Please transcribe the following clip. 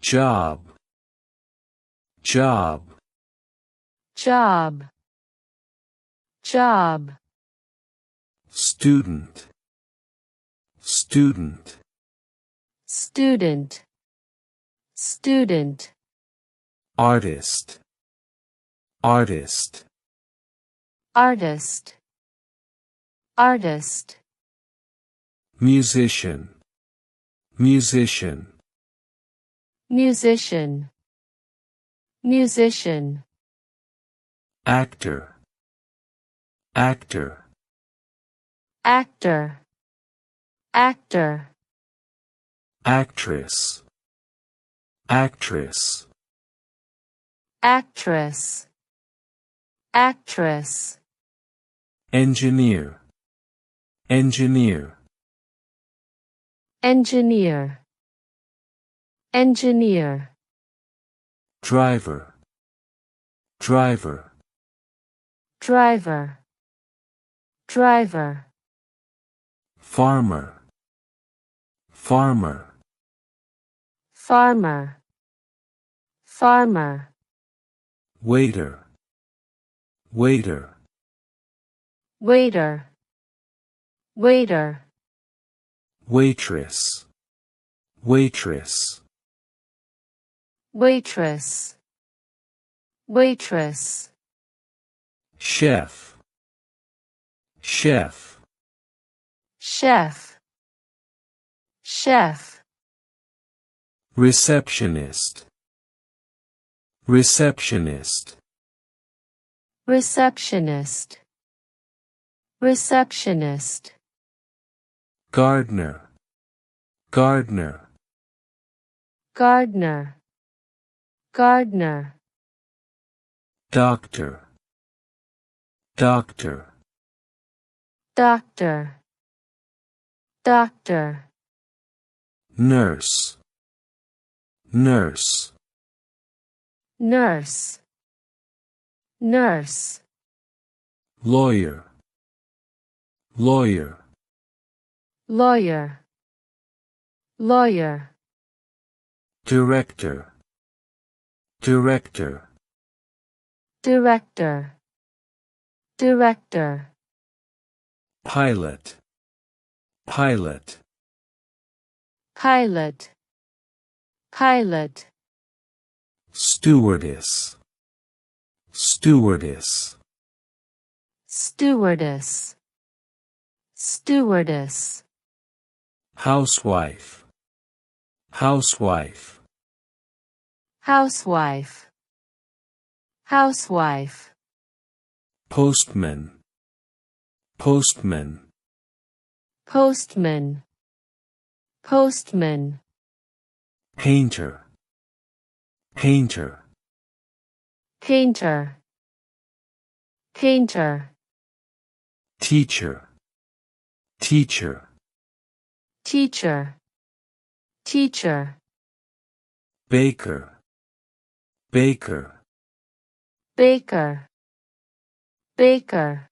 job, job, job, job, student, student, student, student, artist, artist, artist, artist, musician, musician, musician, musician, actor, actor, actor, actor, actress, actress, actress, actress, engineer, engineer, engineer, engineer, driver, driver, driver, driver, farmer, farmer, farmer, farmer, waiter, waiter, waiter, waiter, waitress, waitress, waitress, waitress, chef, chef, chef, chef, receptionist, receptionist, receptionist, receptionist, gardener, gardener, gardener, gardener, doctor, doctor, doctor, doctor, nurse, nurse, nurse, nurse, lawyer, lawyer, lawyer, lawyer, director, director, director, director, pilot, pilot, pilot, pilot, stewardess, stewardess, stewardess, stewardess, housewife, housewife, housewife, housewife, postman, postman, postman, postman, painter, painter, painter, painter, teacher, teacher, teacher, teacher, baker, baker, baker, baker,